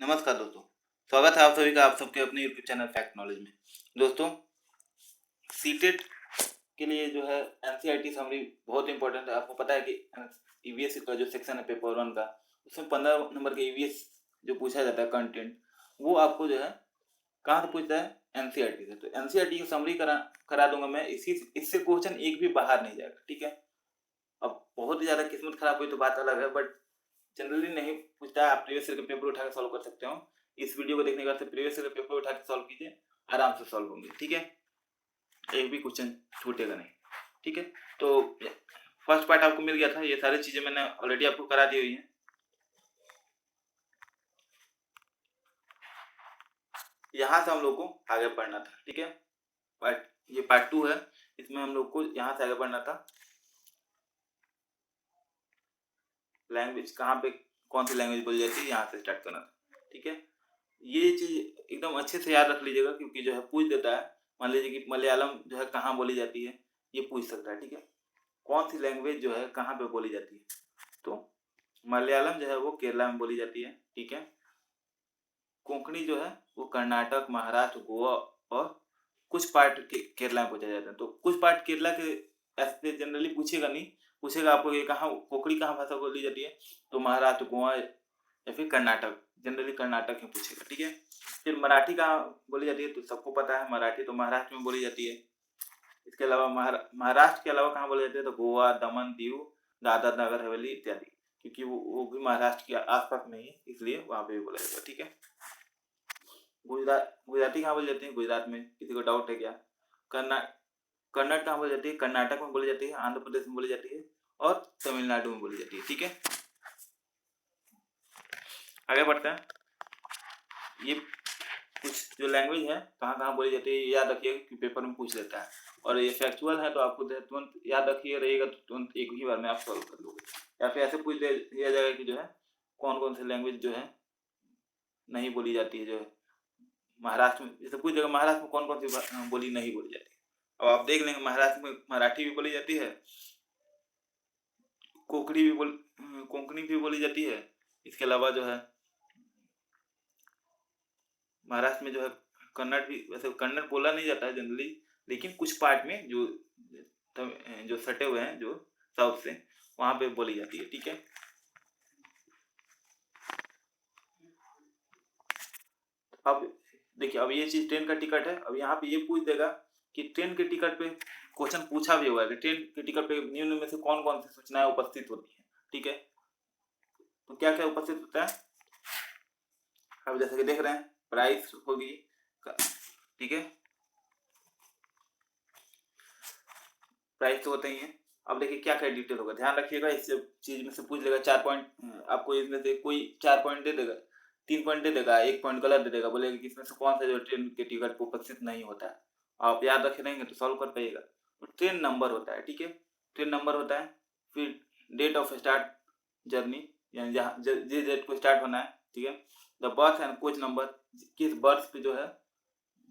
नमस्कार दोस्तों, स्वागत है आप सभी का आप सबके अपने यूट्यूब चैनल फैक्ट नॉलेज में। दोस्तों, सीटेट के लिए जो है एनसीईआरटी समरी बहुत इंपॉर्टेंट है। आपको पता है कि ईवीएस का जो सेक्शन है पेपर 1 का, उसमें 15 नंबर के ईवीएस जो पूछा जाता है कंटेंट, वो आपको जो है कहाँ से पूछता है? एनसीईआरटी से। तो एनसीईआरटी की समरी करा दूंगा मैं। इससे क्वेश्चन एक भी बाहर नहीं जाएगा, ठीक है। अब बहुत ही ज़्यादा किस्मत खराब हुई तो बात अलग है, बट जनरली नहीं पूछता है। आप प्रीवियस ईयर का पेपर उठा के सॉल्व कर सकते हो। इस वीडियो को देखने के बाद प्रीवियस ईयर का पेपर उठा के सॉल्व कीजिए, आराम से सॉल्व होंगे, ठीक है। एक भी क्वेश्चन छूटेगा नहीं, ठीक है। तो फर्स्ट पार्ट आपको मिल गया था, ये सारी चीजें मैंने ऑलरेडी आपको करा दी हुई है। यहाँ से हम लोग को आगे बढ़ना था, ठीक है। ये पार्ट 2 है, इसमें हम लोग को यहाँ से आगे बढ़ना था। लैंग्वेज कहाँ पे कौन सी लैंग्वेज बोली जाती है, यहाँ से स्टार्ट करना था, ठीक है। ये चीज एकदम अच्छे से याद रख लीजिएगा, क्योंकि जो है पूछ देता है। मान लीजिए कि मलयालम जो है कहाँ बोली जाती है, ये पूछ सकता है, ठीक है। कौन सी लैंग्वेज जो है कहाँ पे बोली जाती है, तो मलयालम जो है वो केरला में बोली जाती है, ठीक है। कोंकणी जो है वो कर्नाटक, महाराष्ट्र, गोवा और कुछ पार्ट केरला में पूछा जाता है। तो कुछ पार्ट केरला के ऐसे जनरली पूछेगा नहीं, पूछेगा आपको ये कहाँ कोंकणी कहाँ भाषा बोली जाती है, तो महाराष्ट्र, गोवा या फिर कर्नाटक, जनरली कर्नाटक में पूछेगा, ठीक है। फिर मराठी कहाँ बोली जाती है, तो सबको पता है मराठी तो महाराष्ट्र में बोली जाती है। इसके अलावा महाराष्ट्र के अलावा कहाँ बोली जाती है, तो गोवा, दमन, दीव, दादर नगर हवेली इत्यादि, क्योंकि वो भी महाराष्ट्र के आसपास में ही है, इसलिए वहाँ पे भी बोला जाता है, ठीक है। गुजराती कहाँ बोली जाती है, गुजरात में, किसी को डाउट है क्या? कन्नड़ कहाँ बोली जाती है, कर्नाटक में बोली जाती है, आंध्र प्रदेश में बोली जाती है और तमिलनाडु में बोली जाती है, ठीक है। आगे बढ़ते हैं। ये कुछ जो लैंग्वेज है कहाँ कहाँ बोली जाती है याद रखिएगा, कि पेपर में पूछ लेता है। और ये फैक्चुअल है तो आपको तुरंत याद रखिए रहेगा, तो तुरंत एक ही बार में आप सॉल्व कर लोगे। या फिर ऐसे पूछ दिया जाएगा कि जो है कौन कौन सी लैंग्वेज जो है नहीं बोली जाती है, जो है महाराष्ट्र में, जैसे पूछ देगा महाराष्ट्र में कौन कौन सी बोली नहीं बोली जाती है। अब आप देख लेंगे महाराष्ट्र में मराठी भी बोली जाती है, कोंकणी भी बोली जाती है। इसके अलावा जो है महाराष्ट्र में जो है कन्नड़ भी, वैसे कन्नड़ बोला नहीं जाता है जनरली, लेकिन कुछ पार्ट में जो सटे हुए हैं जो साउथ से, वहां पे बोली जाती है, ठीक है। अब देखिए, अब ये चीज ट्रेन का टिकट है। अब यहाँ पे ये पूछ देगा कि ट्रेन के टिकट पे क्वेश्चन पूछा भी हुआ है कि ट्रेन के टिकट पे निम्न में से कौन कौन सी सूचनाएं उपस्थित होती है, ठीक है। तो क्या क्या उपस्थित होता है, अब जैसे कि देख रहे हैं, प्राइस होगी, ठीक है, प्राइस तो होते ही है। अब देखिए क्या क्या डिटेल होगा, ध्यान रखिएगा। इस चीज में से पूछ लेगा 4 पॉइंट, आपको इसमें से कोई 4 पॉइंट दे देगा, 3 पॉइंट दे देगा, 1 पॉइंट गलत दे देगा, बोलेगा कि इसमें से कौन सा जो ट्रेन के टिकट पर उपस्थित नहीं होता है। आप याद रखे रहेंगे तो सॉल्व कर पाइएगा। तो ट्रेन नंबर होता है, ठीक है, ट्रेन नंबर होता है। फिर डेट ऑफ स्टार्ट जर्नी, यानी जहाँ जिस डेट को स्टार्ट होना है, ठीक है। The birth and coach number, किस बर्थ पे जो है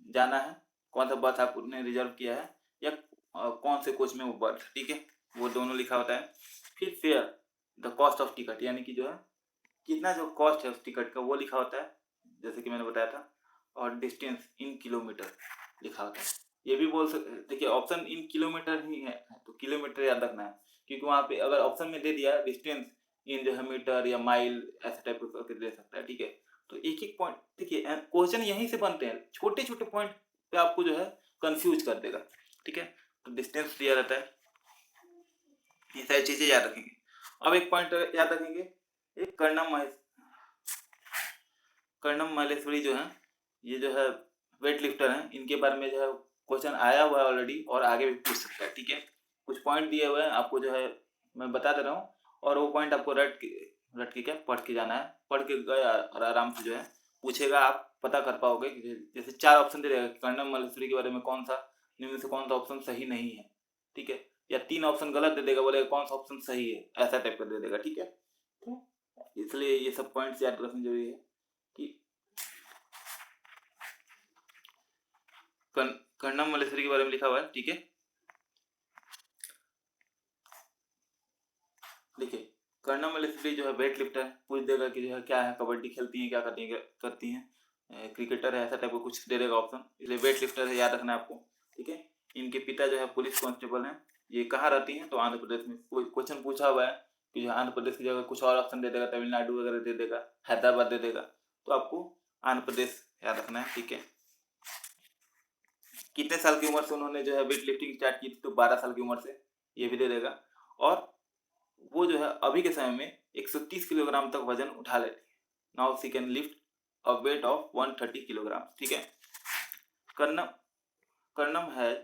जाना है, कौन सा बर्थ आपने रिजर्व किया है, या कौन से कोच में वो बर्थ, ठीक है, वो दोनों लिखा होता है। फिर fair, the cost of ticket, यानी कि जो है कितना जो कॉस्ट है उस टिकट का, वो लिखा होता है, जैसे कि मैंने बताया था। और डिस्टेंस इन किलोमीटर लिखा होता है। ये भी बोल सकते, देखिए ऑप्शन इन किलोमीटर ही है, तो किलोमीटर याद रखना है, क्योंकि वहाँ पे अगर ऑप्शन में दे दिया डिस्टेंस इन जो है मीटर या माइल, ऐसे टाइप करके दे सकता है, ठीक है। तो एक एक पॉइंट, देखिए क्वेश्चन यहीं से बनते हैं, छोटे छोटे पॉइंट पे आपको जो है कंफ्यूज कर देगा, ठीक है। तो डिस्टेंस दिया रहता है, ये सारी चीजें याद रखेंगे। अब एक पॉइंट याद रखेंगे, एक कर्णम मल्लेश्वरी जो है, ये जो है वेट लिफ्टर हैं, इनके बारे में जो है क्वेश्चन आया हुआ है ऑलरेडी, और आगे भी पूछ सकता है, ठीक है। कुछ पॉइंट दिए हुए हैं आपको, जो है मैं बता दे रहा हूँ, और वो पॉइंट आपको रट के क्या पढ़ के जाना है। पढ़ के गए और आराम से जो है पूछेगा, आप पता कर पाओगे। जैसे 4 ऑप्शन दे देगा, कर्णम मल्लेश्वरी के बारे में कौन सा निम्न से कौन सा ऑप्शन सही नहीं है, ठीक है। या 3 ऑप्शन गलत दे देगा, बोलेगा कौन सा ऑप्शन सही है, ऐसा टाइप का दे देगा, ठीक है। तो इसलिए ये सब पॉइंट्स याद रखना जरूरी है कि कर्णम मल्लेश्वरी के बारे में लिखा हुआ है, ठीक है। देखिए कर्णम मलेश्वरी जो है वेट लिफ्टर पूछ देगा कि जो है क्या है, कबड्डी खेलती हैं, क्या करती हैं, क्रिकेटर है, ऐसा टाइप का कुछ दे देगा ऑप्शन, इसलिए वेट लिफ्टर है, याद रखना है आपको। ठीक है। इनके पिता जो है पुलिस कांस्टेबल हैं। ये कहाँ रहती हैं? तो आंध्र प्रदेश में। कोई क्वेश्चन पूछा हुआ है कि जो आंध्र प्रदेश की जगह कुछ और ऑप्शन दे देगा, तमिलनाडु वगैरह दे देगा, हैदराबाद दे देगा, तो आपको आंध्र प्रदेश याद रखना है। ठीक है। कितने साल की उम्र से उन्होंने जो है वेट लिफ्टिंग स्टार्ट की थी? तो 12 साल की उम्र से, ये भी दे देगा। और वो जो है अभी के समय में 130 किलोग्राम तक वजन उठा लेती है। Now she can lift a weight of 130 kilogram. ठीक है। Karnam Karnam has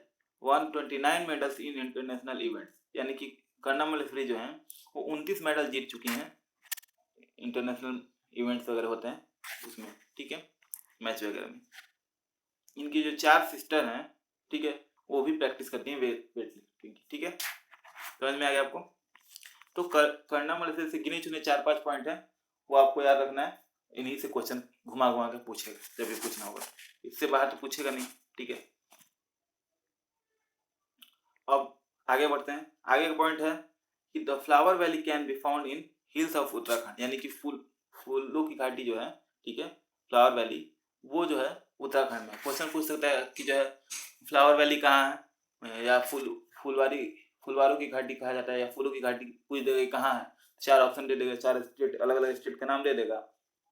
129 medals in international events, यानी कि कर्णम मलेश्वरी जो हैं वो 29 मेडल जीत चुकी हैं इंटरनेशनल इवेंट्स वगैरह होते हैं उसमें। ठीक है। मैच वगैरह में। इनकी जो 4 सिस्टर हैं, ठीक है, वो भी प्रैक्टिस करती हैं वेट लिफ्टिंग की। ठीक है। समझ में आ गया आपको? तो कर्णम मलेश्वरी से गिने चुने 4-5 पॉइंट हैं, वो आपको याद रखना है। इन्हीं से क्वेश्चन घुमा घुमा के पूछेगा जब भी पूछना होगा, इससे बाहर तो पूछेगा नहीं। ठीक है। अब आगे बढ़ते हैं। आगे का पॉइंट है कि the flower valley can be found in hills of Uttarakhand, यानी कि फूलों की घाटी जो है, ठीक है, फ्लावर वैली, वो जो है उत्तराखंड में। क्वेश्चन पूछ सकता है कि जो है फ्लावर वैली कहाँ है, या फुलवारों की घाटी कहा जाता है, या फूलों की घाटी पूछ देगा कहाँ है। 4 ऑप्शन दे देगा, 4 स्टेट, अलग अलग स्टेट का नाम दे देगा,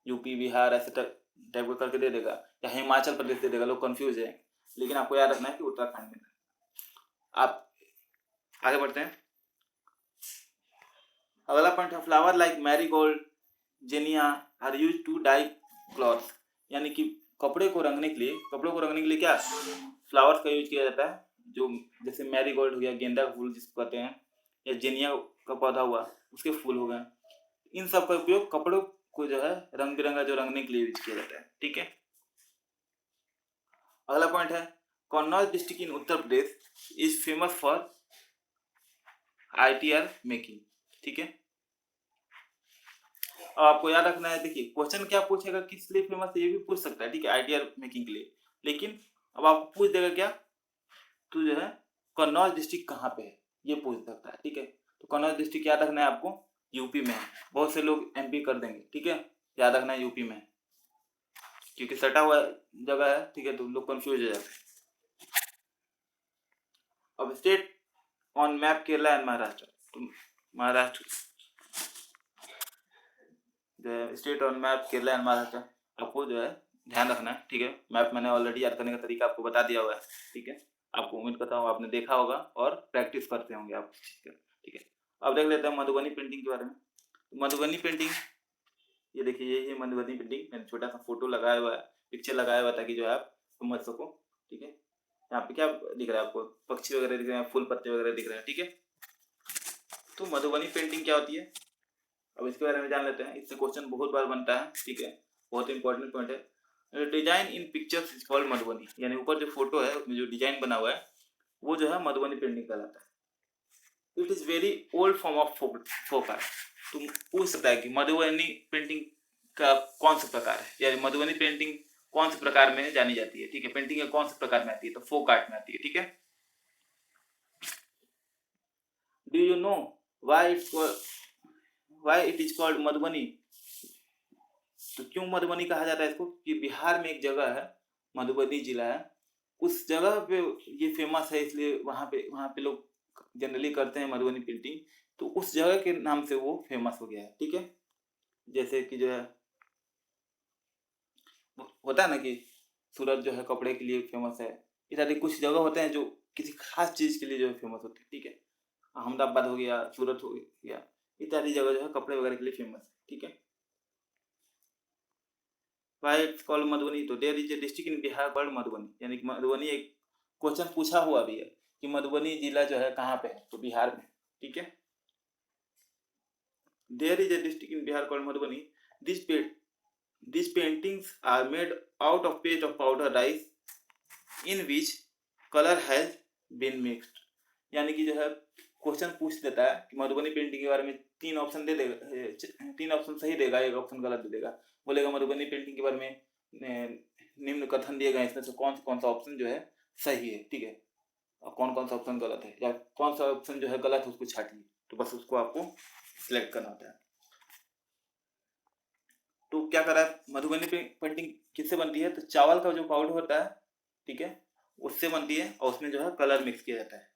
यूपी, बिहार, ऐसे टाइप का करके दे देगा, या हिमाचल प्रदेश दे देगा, लोग कंफ्यूज है। लेकिन आपको याद रखना है कि उत्तराखंड में। आप आगे बढ़ते हैं। अगला पॉइंट है flower like marigold zinnia are use to dye cloth, यानी कि कपड़ों को रंगने के लिए क्या फ्लावर्स का यूज किया जाता है, जो जैसे मैरीगोल्ड हो गया, गेंदा का फूल जिसको कहते हैं, या जेनिया का पौधा हुआ, उसके फूल हो गए, इन सब का उपयोग कपड़ों को जो है रंग बिरंगा जो रंगने के लिए यूज किया जाता है। ठीक है। अगला पॉइंट है Kannauj district in Uttar Pradesh is famous for ITR making. ठीक है। अब आपको याद रखना है, देखिए क्वेश्चन क्या पूछेगा, किस लिए फेमस है, ये भी पूछ सकता है। ठीक है, ITR मेकिंग के लिए। लेकिन अब आपको पूछ देगा क्या, तो जो है कन्नौज डिस्ट्रिक्ट कहाँ पे है, ये पूछ सकता है। ठीक है। तो कन्नौज डिस्ट्रिक्ट याद रखना है आपको, यूपी में है। बहुत से लोग MP कर देंगे। ठीक है। याद रखना है यूपी में, क्योंकि सटा हुआ जगह है। ठीक है। तो लोग कंफ्यूज हो जाते हैं। अब state on map Kerala and Maharashtra. तो महाराष्ट्र जो है state on map Kerala and Maharashtra, आपको जो है ध्यान रखना है। ठीक है। मैप मैंने ऑलरेडी याद करने का तरीका आपको बता दिया हुआ है। ठीक है। आपको उम्मीद करता हूँ आपने देखा होगा और प्रैक्टिस करते होंगे आप। ठीक है। अब देख लेते हैं मधुबनी पेंटिंग के बारे में। मधुबनी पेंटिंग, ये देखिए, ये मधुबनी पेंटिंग, मैंने छोटा सा फोटो लगाया हुआ है, पिक्चर लगाया हुआ, ताकि जो है आप समझ सको। ठीक है। यहाँ पे क्या दिख रहा है आपको, पक्षी वगैरह दिख रहे हैं, फूल पत्ते वगैरह दिख रहे हैं। ठीक है। तो मधुबनी पेंटिंग क्या होती है, अब इसके बारे में जान लेते हैं। इससे क्वेश्चन बहुत बार बनता है। ठीक है। बहुत इंपॉर्टेंट पॉइंट है। Design in pictures is called Madhubani, यानी ऊपर जो फोटो है उसमें जो डिजाइन बना हुआ है वो जो है मधुबनी पेंटिंग कहलाता है। It is very old form of folk art. तुम पूछ सकता है कि मधुबनी पेंटिंग का कौन सा प्रकार है, यानी मधुबनी पेंटिंग कौन से प्रकार में जानी जाती है। ठीक है। पेंटिंग के कौन से प्रकार में आती है, तो फोक आर्ट में आती है। ठीक है। Do you know why it is called Madhubani? तो क्यों मधुबनी कहा जाता है इसको, कि बिहार में एक जगह है, मधुबनी जिला है, उस जगह पे ये फेमस है, इसलिए वहाँ पे लोग जनरली करते हैं मधुबनी पेंटिंग, तो उस जगह के नाम से वो फेमस हो गया है। ठीक है। जैसे कि जो है होता है ना कि सूरत जो है कपड़े के लिए फेमस है, इत्यादि कुछ जगह होते हैं जो किसी खास चीज के लिए जो है फेमस होते हैं। ठीक है। अहमदाबाद हो गया, सूरत हो गया, इत्यादि जगह जो है कपड़े वगैरह के लिए फेमस है। ठीक है। वाई इट्स कॉल्ड मधुबनी, तो there is a district in Bihar called Madhubani, यानी कि मधुबनी, एक क्वेश्चन पूछा हुआ भी है कि मधुबनी जिला जो है कहाँ पे है, तो बिहार में। ठीक है। There is a district in Bihar called Madhubani. These paintings are made out of paste of powder rice in which color has been mixed, यानी कि जो है क्वेश्चन पूछ देता है कि मधुबनी पेंटिंग के बारे में 3 ऑप्शन दे देगा, 3 ऑप्शन सही देगा, 1 ऑप्शन गलत दे देगा। बोलेगा मधुबनी पेंटिंग के बारे में निम्न कथन दिए गए, इसमें से कौन सा ऑप्शन जो है सही है। ठीक है। और कौन सा ऑप्शन गलत है, या कौन सा ऑप्शन जो है गलत है उसको छाटिए। तो बस उसको आपको सिलेक्ट करना होता है। तो क्या करा है, मधुबनी पेंटिंग किससे बनती है, तो चावल का जो पाउडर होता है, ठीक है, उससे बनती है और उसमें जो है कलर मिक्स किया जाता है।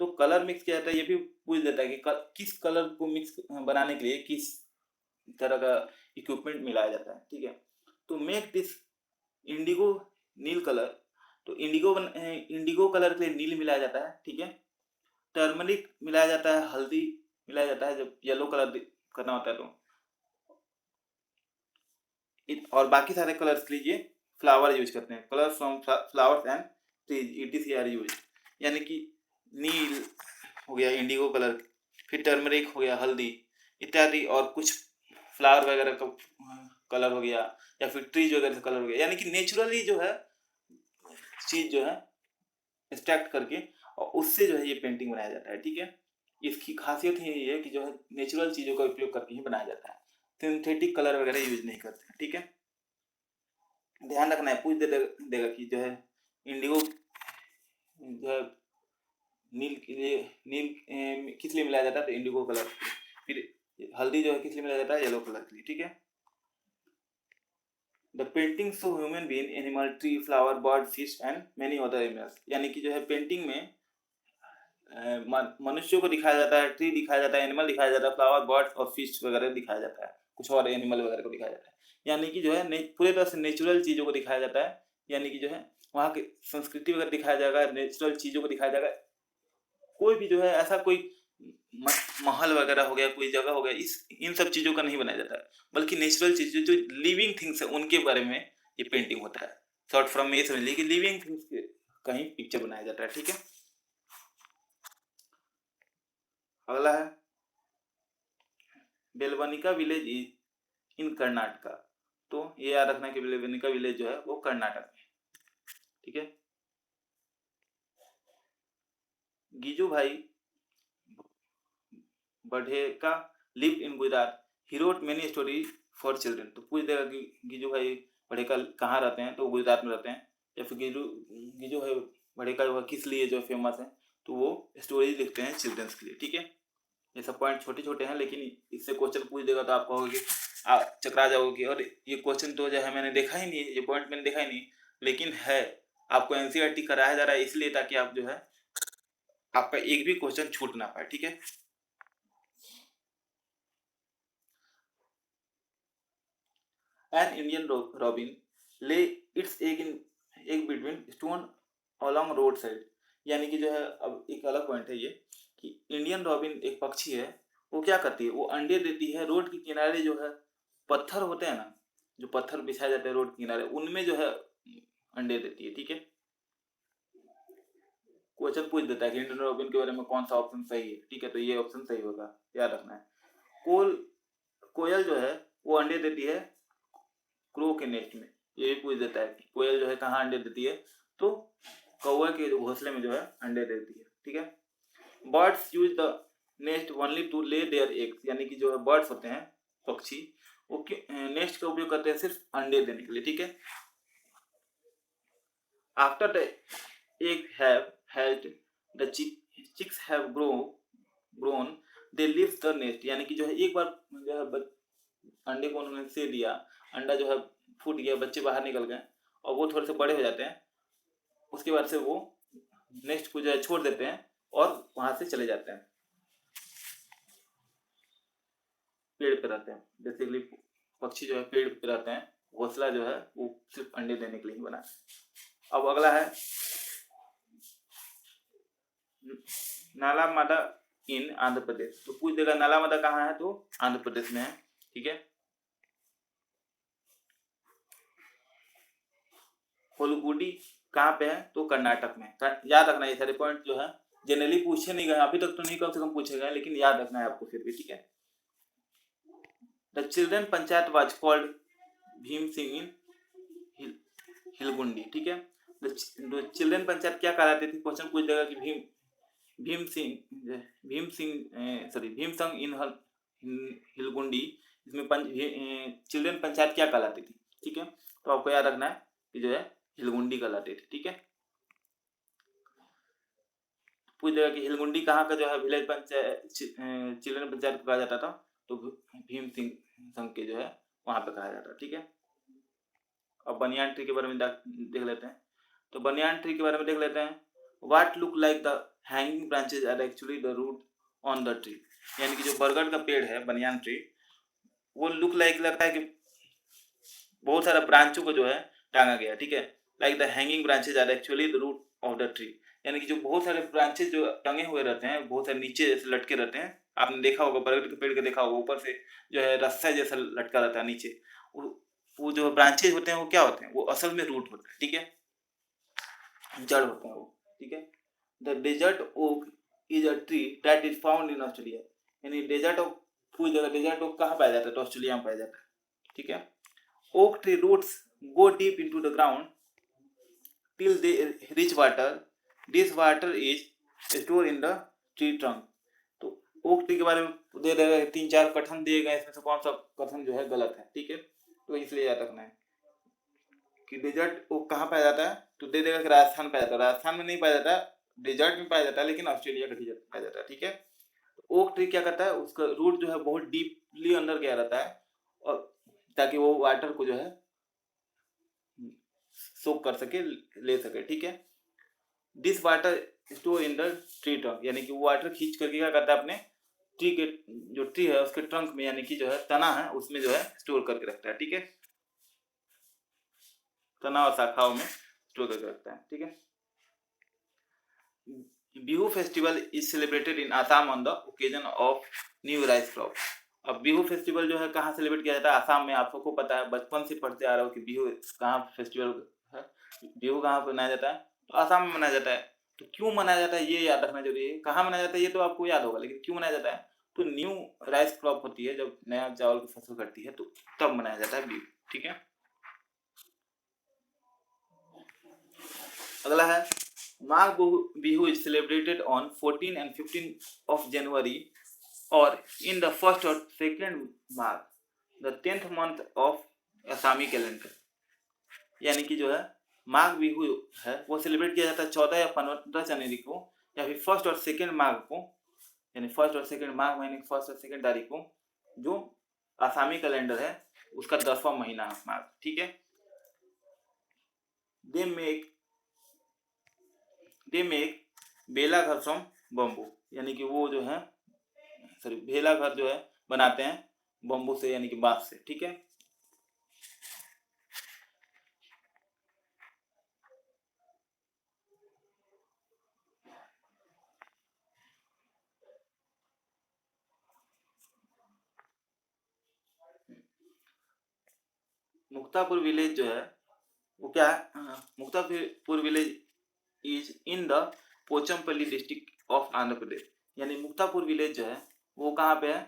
तो कलर मिक्स किया जाता है, ये भी पूछ देता है कि किस कलर को मिक्स बनाने के लिए किस तरह का इक्विपमेंट मिलाया जाता है, ठीक है। तो make this indigo neel colour, तो इंडिगो कलर के लिए नील मिलाया जाता है, ठीक है। टर्मरिक मिलाया जाता है, हल्दी मिलाया जाता है जब येलो कलर करना होता है तो। और बाकी सारे कलर्स के लिए फ्लावर यूज करते हैं, colours from flowers and trees it are use, यानी कि नील हो गया इंडिगो कलर, फिर टर्मरिक हो गया हल्दी इत्यादि, और कुछ फ्लावर वगैरह का कलर हो गया, या फिर ट्रीज वगैरह का कलर हो गया, यानी कि नेचुरली जो है चीज जो है एक्सट्रैक्ट करके और उससे जो है ये पेंटिंग बनाया जाता है, ठीक है। इसकी खासियत ही यही है कि जो है नेचुरल चीजों का उपयोग करके ही बनाया जाता है, सिंथेटिक कलर वगैरह यूज नहीं करते हैं, ठीक है। ध्यान रखना है, पूछ देगा कि जो है इंडिगो जो है नील किस लिए मिलाया जाता है, तो इंडिगो कलर, फिर हल्दी जो है किस लिए मिलाया जाता है, येलो कलर के लिए, ठीक है। The painting show human being, animal, tree, flower, bird, fish and many other animals, यानी कि जो है पेंटिंग में मनुष्यों को दिखाया जाता है, ट्री दिखाया जाता है, एनिमल दिखाया जाता है, फ्लावर, बर्ड और फिश वगैरह दिखाया जाता है, कुछ और एनिमल वगैरह को दिखाया जाता है, यानी कि जो है पूरे तरह से नेचुरल चीज़ों को दिखाया जाता है, यानी कि जो है वहाँ की संस्कृति वगैरह दिखाया जाएगा, नेचुरल चीज़ों को दिखाया जाएगा। कोई भी जो है ऐसा कोई महल वगैरह हो गया, कोई जगह हो गया, इन सब चीज़ों का नहीं बनाया जाता है, बल्कि नेचुरल चीज़ें जो लिविंग थिंग्स है उनके बारे में ये पेंटिंग होता है। शॉर्ट फॉर्म में ये समझ लीजिए कि लिविंग थिंग्स का ही पिक्चर बनाया जाता है, ठीक है। अगला है बेलवनिका विलेज इन कर्नाटका, तो ये याद रखना कि बेलवनिका विलेज जो है वो कर्नाटक में, ठीक है। Giju Bhai Badheka live in Gujarat, he wrote many story for children, तो पूछ देगा कि गीजू भाई बढ़ेका कहाँ रहते हैं, तो गुजरात में रहते हैं, या फिर गीजू भाई बढ़ेका जो किस लिए जो फेमस है, तो वो स्टोरी लिखते हैं चिल्ड्रंस के लिए, ठीक है। ये सब पॉइंट छोटे छोटे हैं, लेकिन इससे क्वेश्चन पूछ देगा तो आप कहोगे कि आप चकरा जाओगे, और ये क्वेश्चन तो जो है मैंने देखा ही नहीं है, ये पॉइंट मैंने देखा ही नहीं, लेकिन है आपको एनसीईआरटी कराया जा रहा है इसलिए ताकि आप जो है आपका एक भी क्वेश्चन छूट ना पाए, ठीक है। एन इंडियन रॉबिन ले it's egg between stone along road side, यानी कि जो है अब एक अलग पॉइंट है ये कि इंडियन रॉबिन एक पक्षी है, वो क्या करती है, वो अंडे देती है रोड के किनारे, जो है पत्थर होते हैं ना, जो पत्थर बिछाए जाते हैं रोड के किनारे, उनमें जो है अंडे देती है, ठीक है। क्वेश्चन पूछ देता है कि इंडियन रॉबिन के बारे में कौन सा ऑप्शन सही है, ठीक है, तो ये ऑप्शन सही होगा, याद रखना है। कोयल जो है वो अंडे देती है क्रो के नेस्ट में, ये भी पूछ देता है कि कोयल जो है कहाँ अंडे देती है, तो कौवा के घोंसले में जो है अंडे देती है, ठीक है। Birds use the nest only to lay their eggs, यानी कि जो है बर्ड्स होते हैं पक्षी, वो नेस्ट का उपयोग करते हैं सिर्फ अंडे देने के लिए, ठीक है। After the egg have hatched the chicks have grown they leave the nest, यानी कि जो है एक बार जो है अंडे को उन्होंने से दिया, अंडा जो है फूट गया, बच्चे बाहर निकल गए और वो थोड़े से बड़े हो जाते हैं, उसके बाद से वो नेक्स्ट को जो है छोड़ देते हैं और वहां से चले जाते हैं, पेड़ पे रहते हैं, बेसिकली पक्षी जो है पेड़ पे रहते हैं, घोंसला जो है वो सिर्फ अंडे देने के लिए ही बना है। अब अगला है नाला मादा इन आंध्र प्रदेश, तो पूछ देगा नाला मादा कहाँ है, तो आंध्र प्रदेश में है, ठीक है। होलगुडी कहाँ पे है, तो कर्नाटक में, याद रखना ये सारे पॉइंट जो है जनरली पूछे नहीं गए अभी तक, तो नहीं कम से कम पूछे गए, लेकिन याद रखना है आपको फिर भी, ठीक है। The children panchayat was called Bheem Singh in Hilgundi, ठीक है। चिल्ड्रन पंचायत क्या कहलाती थी, क्वेश्चन पूछ देगा कि भीम संघ इन हिलगुंडी, इसमें चिल्ड्रन पंचायत क्या कहलाती थी, ठीक है। तो आपको याद रखना है कि जो है हिलगुंडी कहलाती थी, ठीक है। पूछ देगा कि हिलगुंडी कहाँ का जो है विलेज पंचायत चिल्ड्रन पंचायत कहा जाता था, तो भीम सिंह संघ के जो है वहां पे कहा जाता है। ठीक है, अब बनियान ट्री के बारे में देख लेते हैं। तो बनियान ट्री के बारे में देख लेते हैं। What look like the hanging branches are actually the root on the tree, यानी कि जो बरगद का पेड़ है बनियान ट्री, वो लुक लाइक लगता है कि बहुत सारा ब्रांचों को जो है टांगा गया। ठीक है, like the hanging branches are actually the root of the tree, यानी कि जो बहुत सारे ब्रांचेज जो टंगे हुए रहते हैं, बहुत सारे नीचे जैसे लटके रहते हैं। आपने देखा होगा बरगद के पेड़ के, देखा होगा ऊपर से जो है रस्सा जैसा लटका रहता है नीचे, वो जो ब्रांचेज होते हैं वो क्या होते हैं, वो असल में रूट होते हैं। ठीक है, जड़ होते हैं वो। ठीक है, the desert oak is a tree that is found in Australia, यानी डेजर्ट ओक, पूरी जगह डेजर्ट ओक कहाँ पाया जाता है, तो ऑस्ट्रेलिया में पाया जाता है। ठीक है, oak tree roots go deep into the ground till they reach water. This water is stored in the tree trunk. तो ओक ट्री के बारे में दे देगा 3-4 कथन दिए गए, इसमें से कौन सा कथन जो है गलत है। ठीक है, तो इसलिए याद रखना है कि डेजर्ट ओक कहाँ पाया जाता है, तो दे देगा कि राजस्थान पाया जाता है। राजस्थान में नहीं पाया जाता, डेजर्ट में पाया जाता है, लेकिन ऑस्ट्रेलिया का डेजर्ट पाया जाता है। ठीक है, ओक ट्री क्या करता है, उसका रूट जो है बहुत डीपली अंदर गया रहता है, और ताकि वो वाटर को जो है सोक कर सके, ले सके। ठीक है, this water store in the tree trunk, यानी कि वो वाटर खींच करके क्या करता है, अपने ट्री के जो ट्री है उसके ट्रंक में, यानी कि जो है तना है उसमें जो है स्टोर करके रखता है। ठीक है, तना और शाखाओं में स्टोर करके रखता है। ठीक है, Bihu festival is celebrated in Assam on the occasion of new rice crop. अब बिहू फेस्टिवल जो है कहाँ सेलिब्रेट किया जाता है, आसाम में। आप सबको पता है, बचपन से पढ़ते आ रहे हो कि बिहू कहाँ फेस्टिवल है, बिहू कहाँ मनाया जाता है, तो आसाम में मनाया जाता है। तो क्यों मनाया जाता है ये याद रखना जरूरी है। कहाँ मनाया जाता है ये तो आपको याद होगा, लेकिन क्यों मनाया जाता है, तो न्यू राइस क्रॉप होती है, जब नया चावल की फसल कटती है तो तब मनाया जाता है बिहू। ठीक है, अगला है Magh Bihu is celebrated on 14 and 15 of January और इन द फर्स्ट और second Magh, the 10th month of Assamese calendar, यानी कि जो है माघ बिहू है वो सेलिब्रेट किया जाता है 14 या 15 जनवरी को, या फिर फर्स्ट और सेकेंड माघ को, यानी फर्स्ट और सेकेंड माघ महीने की फर्स्ट और सेकेंड तारीख को, जो आसामी कैलेंडर है उसका 10वां महीना है माघ। ठीक है, दे मेक बेला घर फ्रॉम बम्बू, यानी कि वो जो है सॉरी भेला घर जो है बनाते हैं बम्बू से, यानी कि बांस से। ठीक है, मुक्तापुर विलेज जो है वो क्या है, Muktapur village is in the Pochampally district of Andhra Pradesh, यानी मुक्तापुर विलेज जो है वो कहाँ पे है,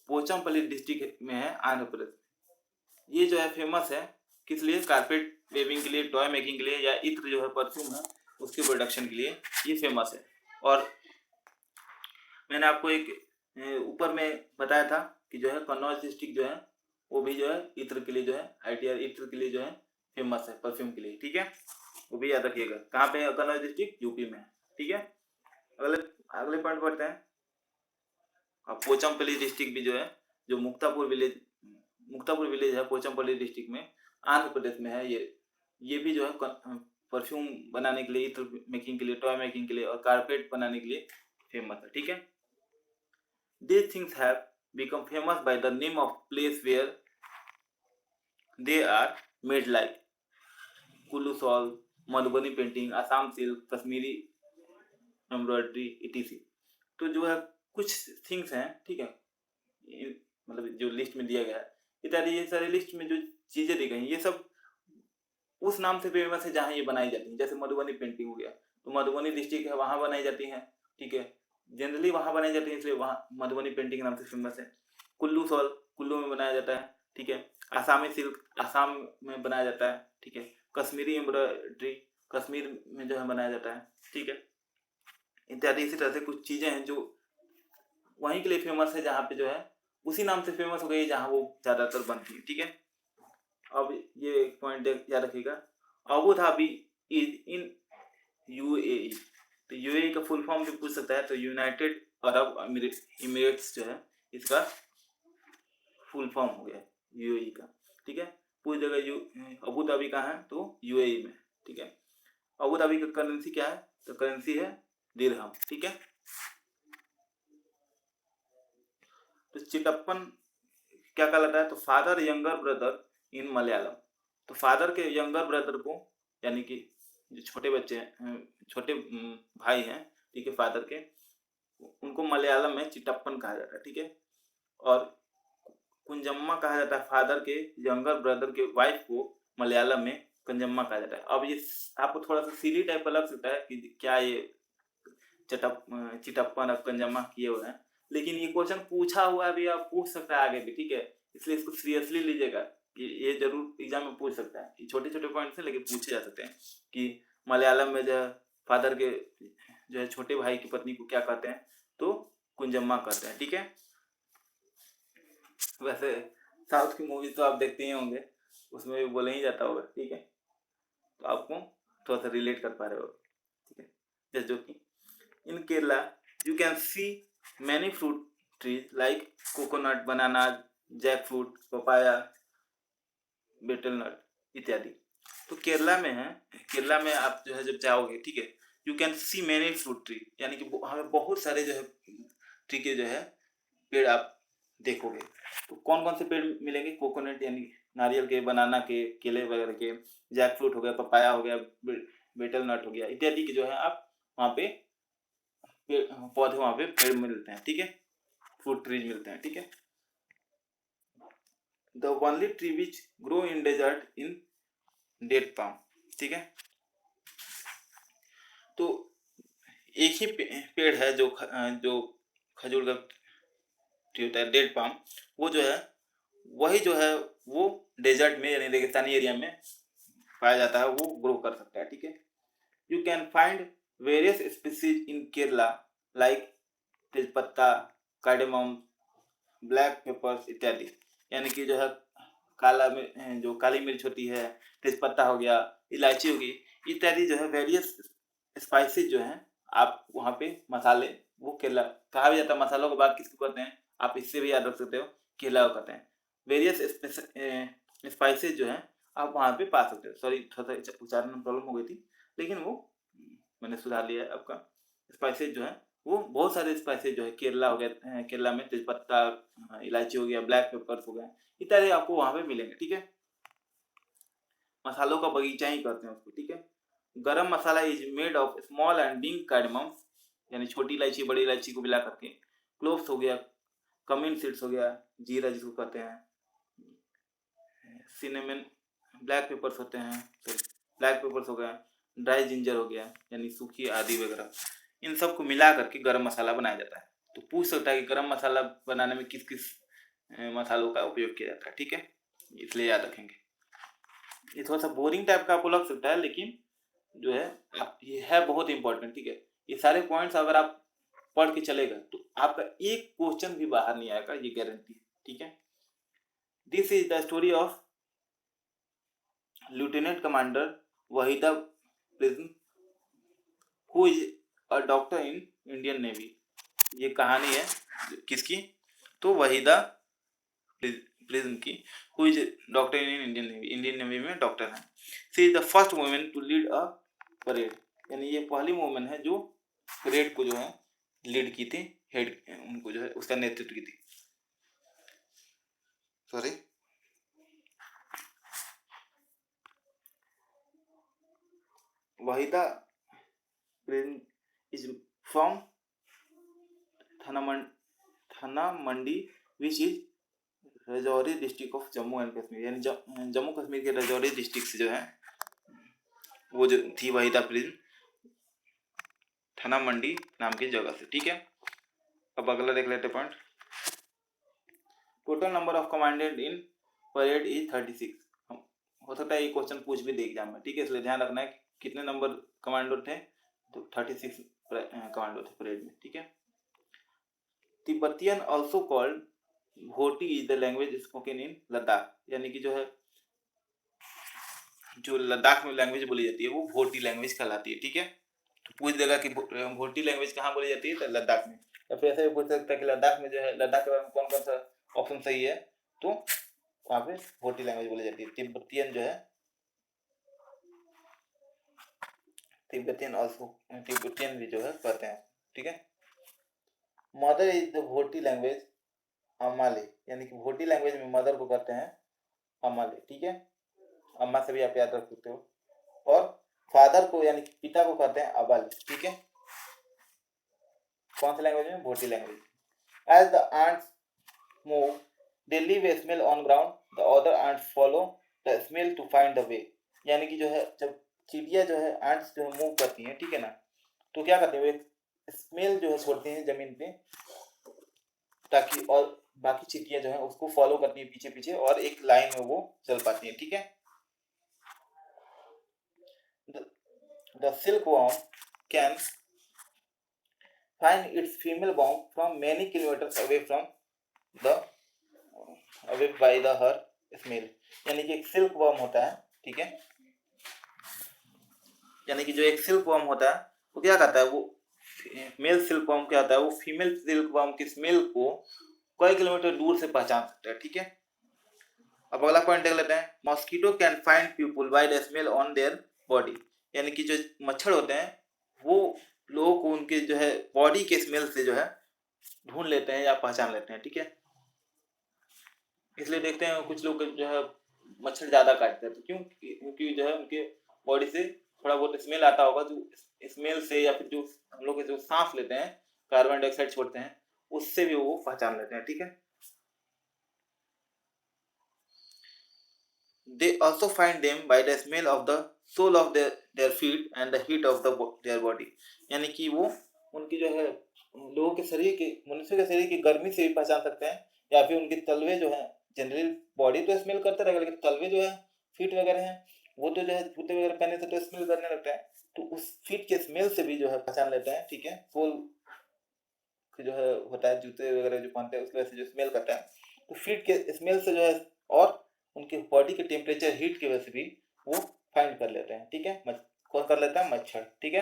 पोचमपल्ली डिस्ट्रिक्ट में है, आंध्र प्रदेश। ये जो है फेमस है किस लिए, कारपेट वेविंग के लिए, टॉय मेकिंग के लिए, या इत्र जो है परफ्यूम है उसके प्रोडक्शन के लिए ये फेमस है। और मैंने आपको एक ऊपर में बताया था कि जो है कन्नौज डिस्ट्रिक्ट जो है वो भी जो है इत्र के लिए जो है, ITR इत्र के लिए जो है फेमस है, परफ्यूम के लिए। ठीक है, वो भी याद रखिएगा। कहाँ पे है कन्नौज डिस्ट्रिक्ट, यूपी में है। ठीक है, अगले अगले पॉइंट पढ़ते हैं। अब पोचमपल्ली डिस्ट्रिक्ट भी जो है, जो मुक्तापुर विलेज है पोचमपल्ली डिस्ट्रिक्ट में, आंध्र प्रदेश में है। ये भी जो है परफ्यूम बनाने के लिए, इत्र मेकिंग के लिए, टॉय मेकिंग के लिए और कारपेट बनाने के लिए फेमस है। ठीक है, these things have become famous by the name of place where they are made, like Kullu shawl, Madhubani painting, Assam silk, Kashmiri embroidery etc। तो जो है कुछ थिंग्स हैं, ठीक है, मतलब जो लिस्ट में दिया गया है इत्यादि, ये सारे लिस्ट में जो चीजें दी गई ये सब उस नाम से फेमस है जहाँ ये बनाई जाती है। जैसे मधुबनी पेंटिंग हो गया, तो मधुबनी डिस्ट्रिक्ट है वहाँ बनाई जाती है। ठीक है, जनरली वहाँ बनाई जाती है, इसलिए वहाँ मधुबनी पेंटिंग नाम से फेमस है। कुल्लू शॉल कुल्लू में बनाया जाता है। ठीक है, आसामी सिल्क आसाम में बनाया जाता है। ठीक है, कश्मीरी एम्ब्रॉयडरी कश्मीर में जो है बनाया जाता है। ठीक है, इत्यादि इसी तरह से कुछ चीज़ें हैं जो वहीं के लिए फेमस है, जहाँ पे जो है उसी नाम से फेमस हो गई जहाँ वो ज़्यादातर बनती है। ठीक है, अब ये पॉइंट याद रखिएगा, Abu Dhabi is in UAE। तो UAE का फुल फॉर्म भी पूछ सकता है, तो यूनाइटेड अरब इमिरेट्स जो है इसका फुल फॉर्म हो गया UAE का। अबू धाबी कहाँ है? तो यूएई में, ठीक है। अबू धाबी का करेंसी क्या है? तो करेंसी है दिरहम, ठीक है। तो चिटप्पन क्या कहलाता है? तो father younger brother in Malayalam. तो फादर के यंगर ब्रदर को, यानी कि जो छोटे बच्चे हैं, छोटे भाई हैं, ठीक है, फादर के, उनको मलयालम में चिटप्पन कहा जाता है, ठीक है। और कुंजम्मा कहा जाता है फादर के यंगर ब्रदर के वाइफ को मलयालम में कंजम्मा कहा जाता है। अब ये आपको थोड़ा सा सिली टाइप का लग सकता है कि क्या ये चिटप्पन और कंजम्मा किए हुए हैं, लेकिन ये क्वेश्चन पूछा हुआ है भी, आप पूछ सकता है आगे भी, ठीक है। इसलिए इसको सीरियसली लीजिएगा कि ये जरूर एग्जाम में पूछ सकता है। ये छोटे छोटे पॉइंट्स हैं लेकिन पूछे जा सकते हैं कि मलयालम में जो है फादर के जो है छोटे भाई की पत्नी को क्या कहते हैं? तो कुंजम्मा कहते हैं, ठीक है। वैसे साउथ की मूवी तो आप देखते ही होंगे, उसमें भी बोला ही जाता होगा, ठीक है। तो आपको थोड़ा सा रिलेट कर पा रहे हो, ठीक है। जैसे जो कि in Kerala you can see many fruit trees like coconut, banana, jack fruit, papaya, betel nut इत्यादि। तो केरला में है, केरला में आप जो है जब जाओगे, ठीक है, you can see many fruit tree, यानी कि हमें बहुत सारे जो है ट्री के जो है पेड़ आप देखोगे। तो कौन कौन से पेड़ मिलेंगे? कोकोनट यानी नारियल के, बनाना के, केले वगैरह के, जैक फ्रूट हो गया, पपाया हो गया, बेटल नट हो गया इत्यादि के जो है आप वहाँ पे पौधे, वहाँ पे पेड़ मिलते हैं, ठीक है, फ्रूट ट्रीज मिलते हैं, ठीक है। The only tree which grow in desert in date palm, ठीक है। तो एक ही पेड़ है जो खजूर का ट्री होता है, डेट पाम, वो जो है वही जो है वो डेजर्ट में यानी रेगिस्तानी एरिया में पाया जाता है, वो ग्रो कर सकता है, ठीक है। You can find various species in Kerala like तेजपत्ता, कार्डेमम, ब्लैक पेपर्स इत्यादि। यानी कि जो है जो काली मिर्च होती है, तेजपत्ता हो गया, इलायची होगी इत्यादि जो है वेरियस स्पाइसेस जो हैं आप वहाँ पे मसाले, वो केरला कहा भी जाता है। मसालों के बाद किसको कहते हैं? आप इससे भी याद रख सकते हो, केरला को कहते हैं। वेरियस स्पाइसेस जो हैं आप वहाँ पे पा सकते हो। सॉरी, थोड़ा सा उच्चारण में प्रॉब्लम हो गई थी, लेकिन वो मैंने सुधार लिया है। आपका स्पाइसेस जो है वो बहुत सारे स्पाइसेस जो है केरला हो गया, केरला में तेजपत्ता, इलायची हो गया, ब्लैक पेपर्स हो गया इत्यादि आपको वहाँ पे मिलेंगे, ठीक है। मसालों का बगीचा ही कहते हैं उसको, ठीक है। Garam masala is made of small and big cardamom, यानी छोटी इलायची बड़ी इलायची को मिला करके, क्लोव्स हो गया, कमिन सीड्स हो गया, जीरा जिसको कहते हैं, सिनेमन, ब्लैक पेपर्स होते हैं, ब्लैक पेपर्स हो गया, ड्राई जिंजर हो गया यानी सूखी आदि वगैरह, इन सब को मिला करके गरम मसाला बनाया जाता है। तो पूछ सकता है कि गरम मसाला बनाने में किस किस मसालों का उपयोग किया जाता है, ठीक है, इसलिए याद रखेंगे। ये थोड़ा सा बोरिंग टाइप का आपको लग सकता है, लेकिन जो है ये है बहुत इंपॉर्टेंट, ठीक है। ये सारे पॉइंट्स अगर आप पढ़ के चलेगा तो आपका एक क्वेश्चन भी बाहर नहीं आएगा, ये गारंटी है, ठीक है। This is the story of lieutenant commander Waheeda Prizm who is a doctor in Indian navy. ये कहानी है किसकी? तो वहीदा प्रिज्म की, who is doctor in Indian navy, Indian navy में डॉक्टर है। She is the first women to lead a parade, यानी ये पहली वुमेन है जो परेड को जो है लीड की थी, हेड उनको जो है उसका नेतृत्व की थी। Sorry, Waheeda Prizm is from Thana Mandi which is Rajouri district of Jammu and Kashmir, यानी जम्मू कश्मीर के राजौरी डिस्ट्रिक्ट से जो है वो जो थी वहीदा प्रिज्म, थाना मंडी नाम की जगह से, ठीक है। अब अगला देख लेते point. Total number of commandant in parade is 36। हो सकता है ये क्वेश्चन पूछ भी दे एग्जाम में, ठीक है, इसलिए ध्यान रखना है कि कितने नंबर कमांडो थे, तो 36 कमांडो थे परेड में, ठीक है। Tibetan also called Bhoti is the language spoken in Ladakh, यानी कि जो है जो लद्दाख में लैंग्वेज बोली जाती है वो भोटी लैंग्वेज कहलाती है, ठीक है। तो पूछ देगा कि भोटी लैंग्वेज कहाँ बोली जाती है, तो लद्दाख में। या फिर ऐसे भी पूछ सकता है कि लद्दाख में जो है, लद्दाख के बारे में कौन कौन सा ऑप्शन सही है, तो वहाँ पे भोटी लैंग्वेज बोली जाती है। तिब्बतियन जो है, तिब्बतियन ऑल्सो, तिब्बतियन भी जो है कहते हैं, ठीक है। Mother is the Bhoti language अमाले, यानी कि भोटी लैंग्वेज में मदर को कहते हैं अमाले, ठीक है। अम्मा से भी आप याद रख सकते हो। और फादर को यानी कि पिता को कहते हैं अबाल, ठीक है। कौन सी लैंग्वेज में? Bhoti language. As the ants move, they leave a smell on ground, the other ants follow the smell to find the way। यानी कि जो है जब चींटियां जो है, ants जो है मूव करती हैं, ठीक है ना, तो क्या करते हैं, वो स्मेल जो है छोड़ते हैं जमीन पे, ताकि और बाकी चींटियां जो है उसको फॉलो करती हैं पीछे पीछे, और एक लाइन में वो चल पाती हैं, ठीक है। The silkworm can find its female worm from many kilometers away by the her smell। यानी कि एक सिल्क वर्म होता है, ठीक है, यानी कि जो एक सिल्क वर्म होता है वो क्या करता है, वो मेल सिल्क वर्म क्या होता है, वो फीमेल सिल्क वर्म की स्मेल को कई किलोमीटर दूर से पहचान सकता है, ठीक है। अब अगला पॉइंट देख लेते हैं। Mosquito can find people by the smell on their body, यानी कि जो मच्छर होते हैं वो लोगों को उनके जो है बॉडी के स्मेल से जो है ढूंढ लेते हैं या पहचान लेते हैं, ठीक है। इसलिए देखते हैं कुछ लोग जो है मच्छर ज्यादा काटते हैं, तो क्यों? क्योंकि जो है उनके बॉडी से थोड़ा बहुत स्मेल आता होगा, जो स्मेल से या फिर जो हम लोग जो सांस लेते हैं, कार्बन डाइऑक्साइड छोड़ते हैं, उससे भी वो पहचान लेते हैं, ठीक है। They also find them by the smell of the sole of their feet and the heat of their body। यानी कि वो उनकी जो है लोगों के शरीर के, मनुष्य के शरीर की गर्मी से भी पहचान सकते हैं, या फिर उनके तलवे जो है, जनरली बॉडी तो स्मेल करते रहेगा, लेकिन तलवे जो है, फीट वगैरह हैं, वो तो जो है जूते वगैरह पहने से तो स्मेल करने लगता है, तो उस फीट के स्मेल से भी जो है पहचान लेते हैं, ठीक है। सोल जो है होता है, जूते वगैरह जो पहनते हैं उसकी वजह से जो स्मेल करता है, तो फीट के स्मेल से जो है और उनके बॉडी के टेम्परेचर, हीट की वजह से भी वो फाइंड कर लेते हैं, ठीक है। कौन कर लेता है? मच्छर, ठीक है।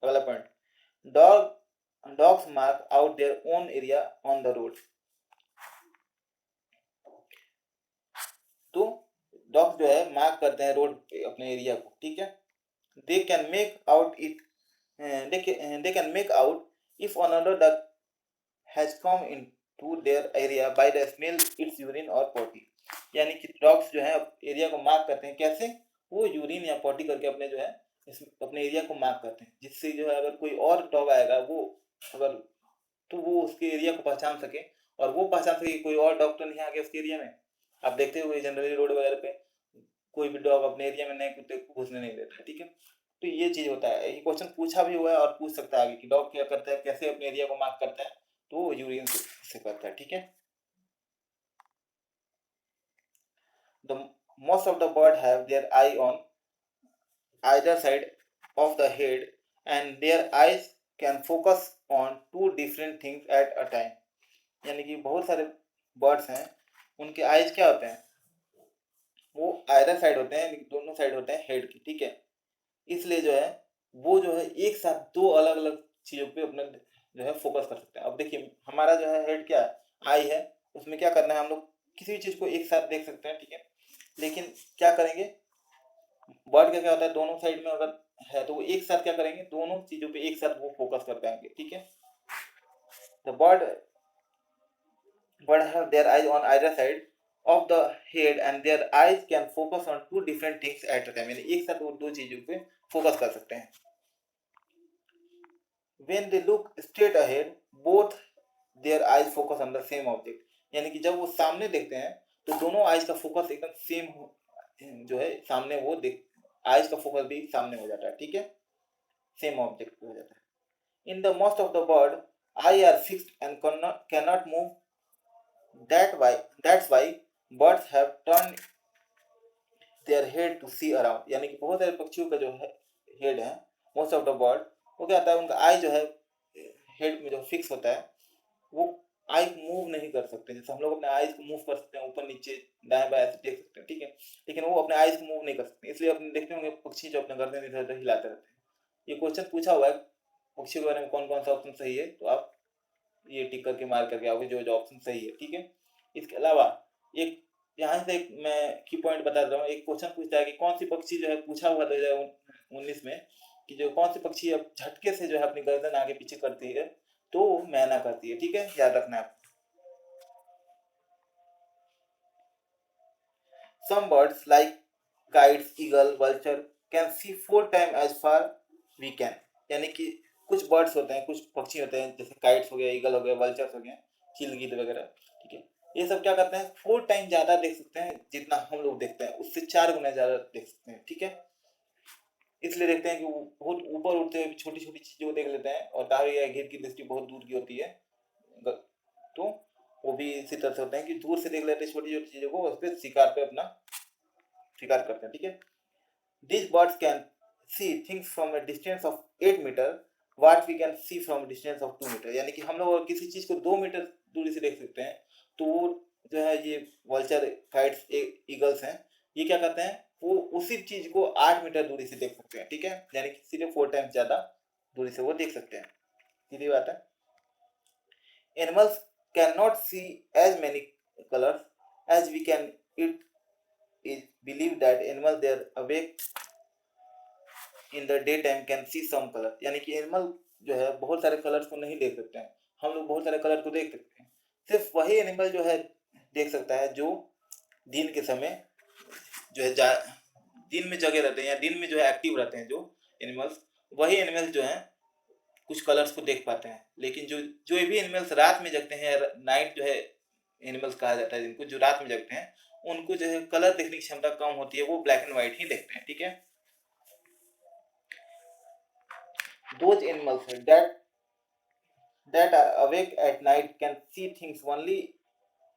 अगला point, dogs mark out their own area on the road. तो डॉग्स जो है मार्क करते हैं रोड पे अपने एरिया को, ठीक है। They can make out it, they can make out if another dog has come into their area by the smell its urine or potty। यानी कि डॉग्स जो है एरिया को मार्क करते हैं, कैसे? वो यूरिन या पॉटी करके अपने जो है अपने एरिया को मार्क करते हैं, जिससे जो है अगर कोई और डॉग आएगा वो अगर, तो वो उसके एरिया को पहचान सके, और वो पहचान सके कि कोई और डॉग तो नहीं आ गया उसके एरिया में। आप देखते हुए जनरली रोड वगैरह पे कोई भी डॉग अपने एरिया में नए कुत्ते को घुसने नहीं देता, ठीक है। तो ये चीज होता है, ये क्वेश्चन पूछा भी हुआ है और पूछ सकता है आगे कि डॉग क्या करता है, कैसे अपने एरिया को मार्क करता है, तो यूरिन से करता है, ठीक है। The most of the bird have their eye on either side of the head and their eyes can focus on two different things at a time। यानी कि बहुत सारे बर्ड्स हैं, उनके आईज क्या होते हैं, वो आइदर साइड होते हैं, दोनों साइड होते हैं हेड की, ठीक है। इसलिए जो है वो जो है एक साथ दो अलग अलग चीजों पे अपना जो है फोकस कर सकते हैं। अब देखिए हमारा जो है हेड क्या है, आई है, उसमें क्या करना है, हम लोग किसी भी चीज को एक साथ देख सकते हैं, ठीक है। लेकिन क्या करेंगे, बर्ड का क्या होता है, दोनों साइड में अगर है तो वो एक साथ क्या करेंगे, दोनों चीजों पे एक साथ वो फोकस कर पाएंगे, ठीक है। The bird have their eyes on either side of the head and their eyes can focus on two different things at a time। यानी एक साथ वो दो चीजों पे फोकस कर सकते हैं। when they look straight ahead both their eyes focus on the same object। यानी कि जब वो सामने देखते हैं तो दोनों आइज का फोकस एकदम सेम जो है सामने, वो देख आइज का फोकस भी सामने हो जाता है, ठीक है, सेम ऑब्जेक्ट पे हो जाता है। In the most of the bird I R fixed and cannot move, that's why birds have turned their head to see around। यानी कि बहुत सारे पक्षियों का जो है हेड है, मोस्ट ऑफ द बर्ड, वो क्या होता है, उनका आई जो है हेड में जो फिक्स होता है, वो आई मूव नहीं कर सकते। जैसे हम लोग अपने आईज को मूव कर सकते हैं ऊपर नीचे दाएं बाएं ऐसे देख सकते हैं, ठीक है, लेकिन वो अपने आईज को मूव नहीं कर सकते। इसलिए अपने देखते होंगे पक्षी जो अपने गर्दन इधर उधर हिलाते रहते हैं। ये क्वेश्चन पूछा हुआ है पक्षी के बारे में, कौन कौन सा ऑप्शन सही है, तो आप ये टिक करके मार करके आओगे जो जो ऑप्शन सही है, ठीक है। इसके अलावा एक यहाँ से एक मैं की पॉइंट बता रहा हूँ। एक क्वेश्चन पूछता है कि कौन सी पक्षी जो है, पूछा हुआ 2019 में कि जो कौन सी पक्षी अब झटके से जो है अपनी गर्दन आगे पीछे करती है, तो मैना करती है। ठीक है, याद रखना है। Some birds like kites, eagle, vulture can see 4 times as far we can। यानी कि कुछ बर्ड्स होते हैं, कुछ पक्षी होते हैं, जैसे काइट्स हो गया, ईगल हो गया, वल्चर्स हो गए, चिलगीत वगैरह। ठीक है, ये सब क्या करते हैं, 4 टाइम ज्यादा देख सकते हैं जितना हम लोग देखते हैं, उससे 4 गुना ज्यादा देख सकते हैं। ठीक है, इसलिए देखते हैं कि वो बहुत ऊपर उड़ते हुए छोटी छोटी चीजों को देख लेते हैं, और तारे या घेर की दृष्टि बहुत दूर की होती है, तो वो भी इसी तरह से होते हैं कि दूर से देख लेते हैं छोटी छोटी चीजों को, उस पर शिकार पे अपना शिकार करते हैं। ठीक है, these birds can see things from a distance of 8 metre what we can see from a distance of 2 metre. यानी कि हम लोग किसी चीज को 2 मीटर दूरी से देख सकते हैं, तो वो जो है ये वल्चर, काइट्स, ईगल्स हैं, ये क्या करते हैं, वो उसी चीज को 8 मीटर दूरी से देख सकते हैं। ठीक है, यानी कि सीधे 4 टाइम्स ज्यादा दूरी से वो देख सकते हैं। सीधी बात है। Animals can not see as many colours as we can. It is believed that animals they are awake in the daytime can see some color। यानी कि एनिमल जो है बहुत सारे कलर्स को नहीं देख सकते हैं, हम लोग बहुत सारे कलर को देख सकते हैं। सिर्फ वही एनिमल जो है देख सकता है जो दिन के समय जो है दिन में जगे रहते हैं, या दिन में जो है एक्टिव रहते हैं जो एनिमल्स, वही एनिमल्स जो है कुछ कलर्स को देख पाते हैं। लेकिन जो भी एनिमल्स रात में जगते हैं, नाइट जो है एनिमल्स कहा जाता है जिनको, जो रात में जगते हैं, उनको जो है कलर देखने की क्षमता कम होती है, वो ब्लैक एंड व्हाइट ही देखते हैं। ठीक है, those animals that are awake at night can see things only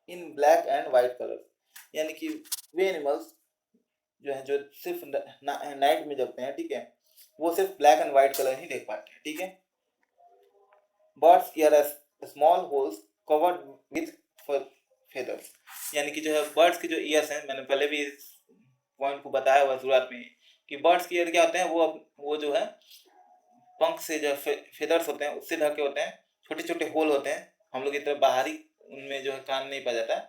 in black and white color। यानी कि वे एनिमल्स जो है जो सिर्फ नाइट में जगते हैं, ठीक है, वो सिर्फ ब्लैक एंड व्हाइट कलर ही देख पाते हैं। ठीक है, birds year small holes covered with feathers. यानी कि जो है बर्ड्स के जो ईयर्स हैं, मैंने पहले भी इस पॉइंट को बताया हुआ शुरुआत में कि बर्ड्स के ईयर क्या होते हैं, वो जो है पंख से जो फेदर्स होते हैं उससे ढके होते हैं, छोटे छोटे होल होते हैं, हम लोग की तरह बाहरी उनमें जो है कान नहीं पाया जाता है,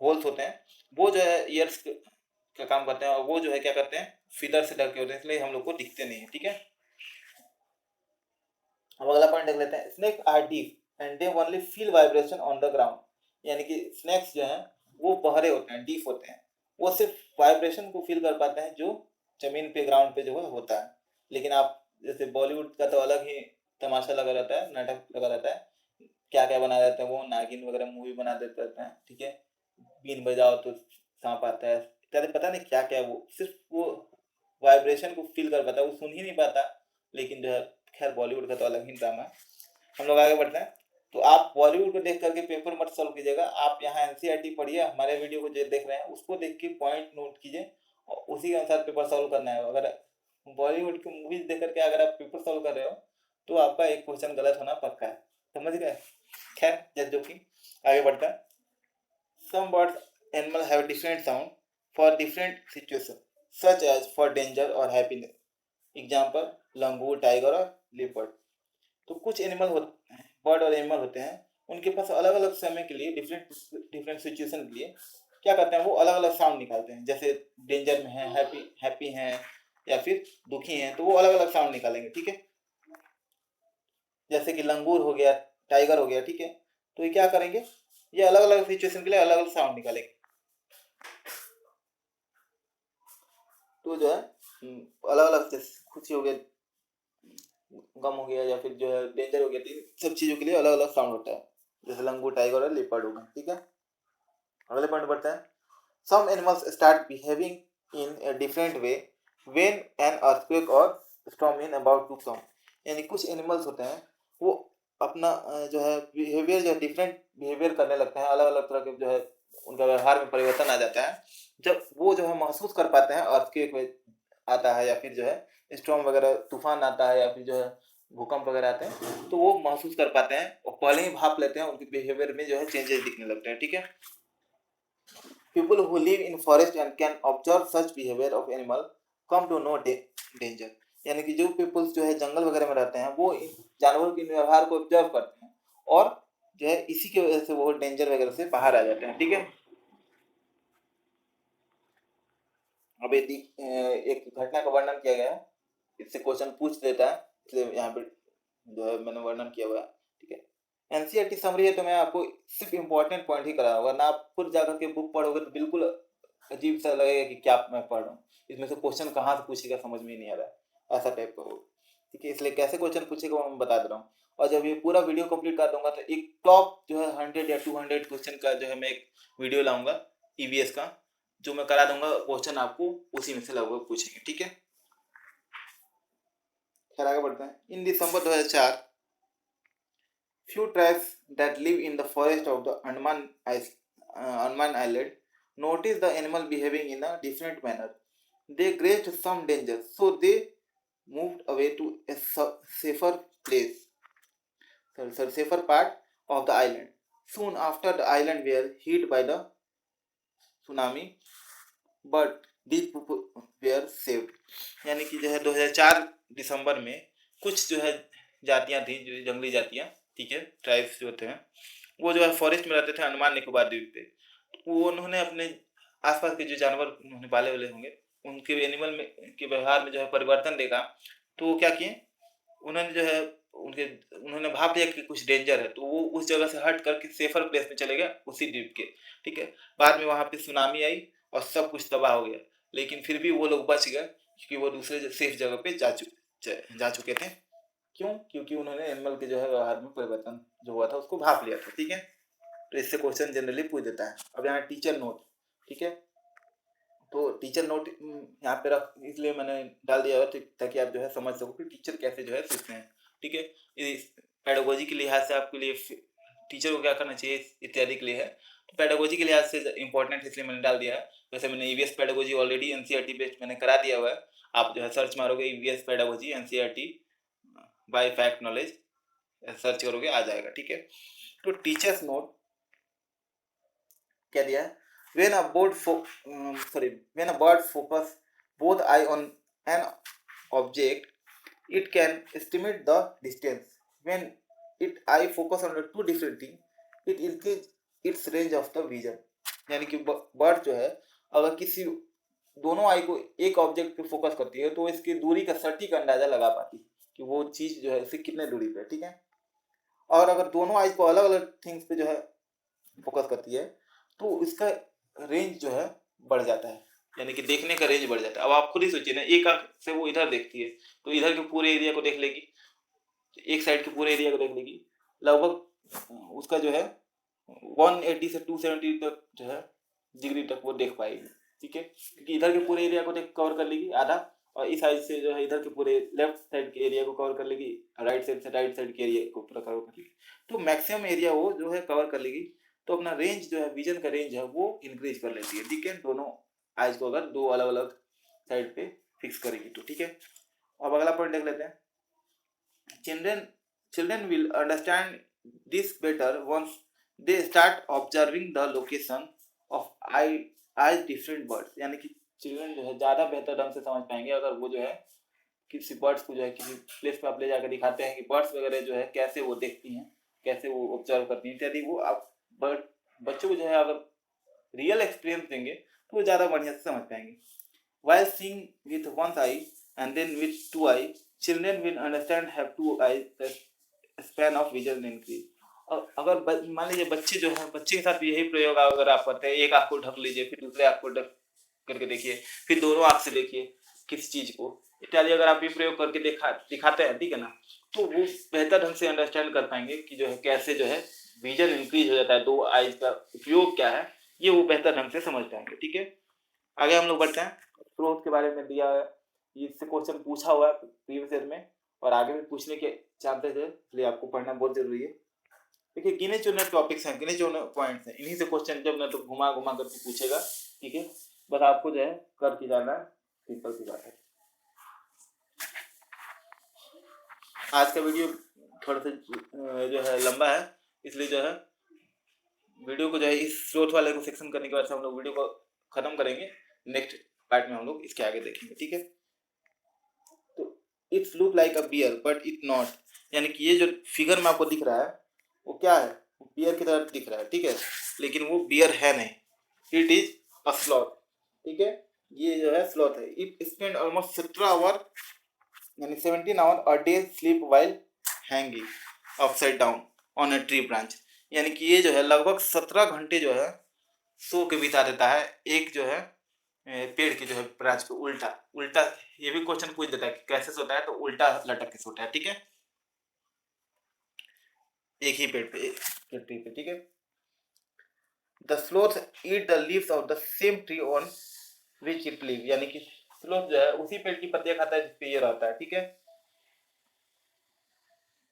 होल्स होते हैं, वो जो है ईयर्स का काम करते हैं, और वो जो है क्या करते हैं, फीदर से ढके होते हैं, इसलिए हम लोग को दिखते नहीं है। ठीक है, अब अगला पॉइंट देख लेते हैं। Snake are deaf and they only feel vibration on the ground. यानी कि स्नेक्स जो हैं वो बहरे होते हैं, डीप होते हैं, वो सिर्फ वाइब्रेशन को फील कर पाते हैं जो जमीन पे, ग्राउंड पे जो है होता है। लेकिन आप जैसे बॉलीवुड का तो अलग ही तमाशा लगा रहता है, नाटक लगा रहता है, क्या क्या बना देते हैं, वो नागिन वगैरह मूवी बना देते रहते हैं। ठीक है, बीन बजाओ तो सांप आता है इत्यादि, पता नहीं क्या क्या, वो सिर्फ वो वाइब्रेशन को फील कर पाता है, वो सुन ही नहीं पाता। लेकिन जो है खैर बॉलीवुड का तो अलग ही ड्रामा है। हम लोग आगे बढ़ते हैं। तो आप बॉलीवुड को देख करके पेपर मत सॉल्व कीजिएगा, आप यहाँ एनसीईआरटी पढ़िए, हमारे वीडियो को जो देख रहे हैं उसको देख के पॉइंट नोट कीजिए और उसी के अनुसार पेपर सॉल्व करना है। अगर बॉलीवुड की मूवीज देख करके अगर आप पेपर सॉल्व कर रहे हो तो आपका एक क्वेश्चन गलत होना पक्का है, समझ गए। खैर जस्ट जोकिंग, आगे बढ़ते हैं। Some birds animal have different sound for different situation such as for danger और हैप्पीनेस। एग्जाम्पल लंगूर, टाइगर और लेपर्ड। तो कुछ एनिमल होते हैं, बर्ड और एनिमल होते हैं, उनके पास अलग अलग समय के लिए, डिफरेंट सिचुएशन के लिए क्या करते हैं, वो अलग अलग साउंड निकालते हैं। जैसे डेंजर में है, हैप्पी हैं, या फिर दुखी हैं, तो वो अलग अलग साउंड निकालेंगे। ठीक है, जैसे कि लंगूर हो गया, टाइगर हो गया, ठीक है, तो ये क्या करेंगे, ये अलग अलग सिचुएशन के लिए अलग अलग साउंड निकालेंगे। तो जो है अलग अलग, खुशी हो गया, गम हो गया, या फिर जो है डेंजर हो गया, सब चीजों के लिए अलग अलग साउंड होता है, जैसे लंगूर, टाइगर और लेपर्ड हो गए। ठीक है, अगले पॉइंट बढ़ते हैं। Some animals start behaving in a different way when an earthquake or storm in about to come. यानी कुछ एनिमल्स होते हैं वो अपना जो है बिहेवियर, जो डिफरेंट बिहेवियर करने लगते हैं, अलग अलग तरह के जो है उनका व्यवहार में परिवर्तन आ जाता है जब वो जो है महसूस कर पाते हैं अर्थक्वेक आता है, या फिर जो है स्टॉर्म वगैरह तूफान आता है, या फिर जो है भूकंप वगैरह आते हैं, तो वो महसूस कर पाते हैं और पहले ही भाप लेते हैं, उनके बिहेवियर में जो है चेंजेस दिखने लगते हैं। ठीक है, people who live in forest and can observe such behavior of animal come to know danger। यानी कि जो पीपल्स जो है जंगल वगैरह में रहते हैं वो जानवरों के व्यवहार को ऑब्जर्व करते हैं और जो है इसी की वजह से वो डेंजर वगैरह से बाहर आ जाते हैं। ठीक है, अब एक घटना का वर्णन किया गया है, इससे क्वेश्चन पूछ देता है, इसलिए यहाँ पे जो है मैंने वर्णन किया हुआ है, ठीक है। एनसीईआरटी समरी है तो मैं आपको सिर्फ इम्पोर्टेंट पॉइंट ही करा, वरना आप खुद जाकर के बुक पढ़ोगे तो बिल्कुल अजीब सा लगेगा कि क्या मैं पढ़ रहा हूँ, इसमें से क्वेश्चन कहाँ से पूछेगा समझ में ही नहीं आ रहा है, ऐसा टाइप का होगा, ठीक है। इसलिए कैसे क्वेश्चन पूछेगा वो मैं बता दे रहा हूँ। और जब ये पूरा वीडियो कंप्लीट कर दूंगा तो एक टॉप जो है 100 या 200 क्वेश्चन का जो है मैं एक वीडियो लाऊंगा ईवीएस का, जो मैं करा दूंगा, क्वेश्चन आपको उसी में से लगभग पूछेंगे, ठीक है। खैर आगे बढ़ते हैं। इन दिसंबर 2004 few tribes that live in the forest of the Andaman Island noticed the animal behaving in a different manner. They grazed some danger, so they moved away to a safer place, safer part of the island. Soon after, the island were hit by the tsunami, but these people were saved. यानी कि जो है 2004 दिसंबर में कुछ जो है जातियां थी, जो जंगली जातियां, ठीक है, ट्राइब्स जो थे वो जो है फॉरेस्ट में रहते थे अंडमान निकोबार द्वीप पे। वो उन्होंने अपने आसपास के जो जानवर उन्होंने पाले वाले होंगे उनके एनिमल में के व्यवहार में जो है परिवर्तन देखा, तो वो क्या किए, उन्होंने जो है उन्होंने भाप लिया कि कुछ डेंजर है, तो वो उस जगह से हट करके सेफर प्लेस में चले गए उसी द्वीप के, ठीक है। बाद में वहाँ पे सुनामी आई और सब कुछ तबाह हो गया, लेकिन फिर भी वो लोग बच गए क्योंकि वो दूसरे सेफ जगह पे जा चुके थे। क्यों? क्योंकि उन्होंने एनिमल के जो है व्यवहार में परिवर्तन जो हुआ था उसको भाप लिया था, ठीक है। तो इससे क्वेश्चन जनरली पूछ देता है। अब यहाँ टीचर नोट, ठीक है, तो टीचर नोट यहाँ पे रख इसलिए मैंने डाल दिया है ताकि आप जो है समझ सको कि टीचर कैसे जो है सीखते हैं, ठीक है। पेडागोजी के लिहाज से आपके लिए टीचर को क्या करना चाहिए इत्यादि के लिए है, तो पेडागोजी के लिहाज से इंपॉर्टेंट इसलिए मैंने डाल दिया है। वैसे मैंने EVS pedagogy already NCERT based मैंने करा दिया हुआ है, आप जो है सर्च मारोगे EVS pedagogy NCERT bye fact knowledge, search करोगे आ जाएगा, ठीक है। तो टीचर्स नोट क्या दिया है, when a bird focus both eye on an object, it can estimate the distance. When its eye focus on the two different things, it increase its range of the vision. यानी कि bird जो है अगर किसी दोनों आई को एक object पे फोकस करती है तो इसकी दूरी का सटीक अंदाजा लगा पाती है कि वो चीज जो है इससे कितने दूरी पे, ठीक है। और अगर दोनों आई को अलग अलग थिंग्स पे जो है फोकस करती है तो इसका रेंज जो है बढ़ जाता है, यानी कि देखने का रेंज बढ़ जाता है। अब आप खुद ही सोचिए ना, एक आंख से वो इधर देखती है तो इधर के पूरे एरिया को देख लेगी, एक साइड के पूरे एरिया को देख लेगी, लगभग उसका जो है 180 से 270 तक जो है डिग्री तक वो देख पाएगी, ठीक है, क्योंकि इधर के पूरे एरिया को देख कवर कर लेगी आधा, और इस साइड से जो है इधर के पूरे लेफ्ट साइड के एरिया को कवर कर लेगी, राइट साइड से राइट साइड के एरिया को पूरा कवर कर लेगी, तो मैक्सिमम एरिया वो जो है कवर कर लेगी। तो अपना रेंज जो है विजन का रेंज है वो इंक्रीज कर लेती है, ठीक है, दोनों आइज को अगर दो अलग अलग साइड पे फिक्स करेगी तो, ठीक है। अब अगला पॉइंट देख लेते हैं। Children will understand this better once they start observing the location of eyes different birds, यानी कि चिल्ड्रन जो है ज़्यादा बेहतर ढंग से समझ पाएंगे अगर वो जो है किसी बर्ड्स को जो है किसी प्लेस पे आप ले जाकर दिखाते हैं कि बर्ड्स वगैरह जो है कैसे वो देखती हैं, कैसे वो ऑब्जर्व करती हैं इत्यादि, वो आप बच्चों को जो है अगर रियल एक्सपीरियंस देंगे तो वो ज़्यादा बढ़िया से समझ पाएंगे। While seeing with one eye and then with two eyes, children will understand have two eyes, the span of vision increase. और अगर मान लीजिए बच्चे जो है, बच्चे के साथ भी यही प्रयोग अगर आप करते हैं, एक आँख को ढक लीजिए फिर दूसरे आँख को ढक करके देखिए, फिर दोनों आँख से देखिए किसी चीज को इत्यादि, अगर आप ये प्रयोग करके दिखाते हैं, ठीक है ना, तो वो बेहतर ढंग से अंडरस्टैंड कर पाएंगे कि जो है कैसे जो है विजन इंक्रीज हो जाता है, दो आइज का उपयोग क्या है, ये वो बेहतर ढंग से समझ पाएंगे, ठीक है। आगे हम लोग बढ़ते हैं। स्रोत के बारे में दिया है, इससे क्वेश्चन पूछा हुआ है प्रीवियस ईयर में और आगे भी पूछने के चांसेस है, इसलिए आपको पढ़ना बहुत जरूरी है। देखिए गिने चुने टॉपिक्स हैं, गिने चुने पॉइंट्स हैं, इन्हीं से क्वेश्चन जब ना तो घुमा घुमा करके पूछेगा, ठीक है, बस आपको जो है करके जाना है, सिंपल सी बात है। आज का वीडियो थोड़ा सा जो है लंबा है, इसलिए जो है वीडियो को जो है इस स्रोत वाले को सेक्शन करने के बाद हम लोग वीडियो को खत्म करेंगे, नेक्स्ट पार्ट में हम लोग इसके आगे देखेंगे, ठीक है। तो it's look like a bear but it not, यानी कि ये जो फिगर में आपको दिख रहा है वो क्या है, बियर की तरह दिख रहा है, ठीक है, लेकिन वो बियर है नहीं, इट इज अ स्लॉथ, ठीक है। ये जो है स्लॉथ है। इट स्पेंड ऑलमोस्ट 17 आवर यानी 17 hour a day sleep while hanging upside down on a tree branch. यानी कि ये जो है लगभग 17 घंटे जो है सो के बिता देता है एक जो है पेड़ की जो है ब्रांच पे उल्टा उल्टा। ये भी क्वेश्चन पूछ देता है कि कैसे सोता है, तो उल्टा लटक के सोता है, ठीक है, एक ही पेड़ पे, एक ट्री पे, ठीक है। The sloth eat the leaves of the same tree on which it live. यानी कि स्लोथ जो है उसी पेड़ की पत्तियां खाता है जिसपे ये रहता है, ठीक है।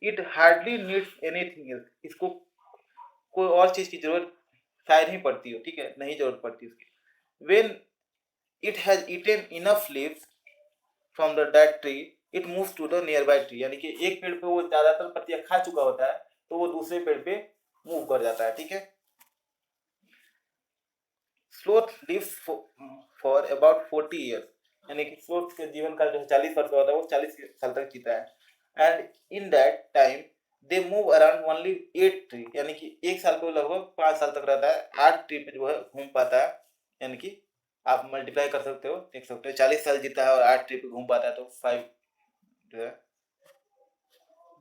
It hardly needs anything else. इसको कोई और चीज की जरूरत शायद ही पड़ती हो, ठीक है, नहीं जरूरत पड़ती उसकी। When it has eaten enough leaves from the dead tree it moves to the nearby tree. यानी कि एक पेड़ पे वो ज्यादातर पत्तियां खा चुका होता है तो वो दूसरे पेड़ पे मूव कर जाता है, ठीक है। Sloth lives for about 40 years. यानी कि स्लोथ के जीवन काल जो 40 वर्ष का होता है, वो 40 साल तक जीता है। And in that time they move around only 8 tree. यानी कि एक साल को लगभग 5 साल तक रहता है, 8 ट्री पे जो है घूम पाता है। यानी कि आप मल्टीप्लाई कर सकते हो, देख सकते हो 40 साल जीता है और 8 ट्री पे घूम पाता है, तो 5 जो है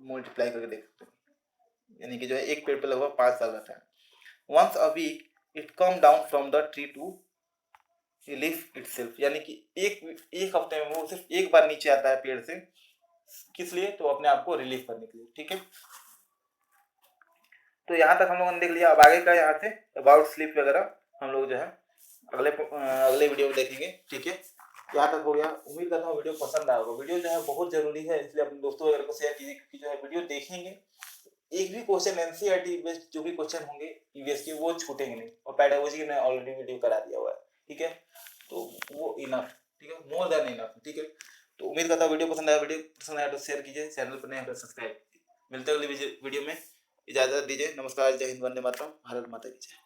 मल्टीप्लाई करके देख सकते हो। यानी कि जो है एक पेड़ पे लगभग 5 साल रहता है। Once a week it come down from the tree to relief itself. यानी कि एक हफ्ते में वो सिर्फ एक बार नीचे आता है पेड़ से, किस लिए, तो अपने आप को रिलीफ करने के लिए, ठीक है। तो यहाँ तक हम लोगों ने देख लिया। अब आगे का यहाँ से अबाउट स्लीप वगैरह हम लोग जो है अगले वीडियो में देखेंगे, ठीक है। यहाँ तक हो गया। उम्मीद करता हूँ वीडियो पसंद आया होगा। वीडियो जो है बहुत जरूरी है, इसलिए अपने दोस्तों वगैरह को शेयर कीजिए, क्योंकि जो है वीडियो देखेंगे एक भी क्वेश्चन एनसीईआरटी बेस्ड जो भी क्वेश्चन होंगे ईवीएस के वो छूटेंगे नहीं। और पेडागोजी की मैंने ऑलरेडी वीडियो करा दिया हुआ है, ठीक है, तो वो इनफ, ठीक है, मोर देन इनफ, ठीक है। तो उम्मीद करता हूँ वीडियो पसंद आया। वीडियो पसंद आया तो शेयर कीजिए, चैनल पर नए हो तो सब्सक्राइब कीजिए। मिलते हैं अगली वीडियो में। इजाजत दीजिए, नमस्कार, जय हिंद, वंदे मातरम, भारत माता की जय।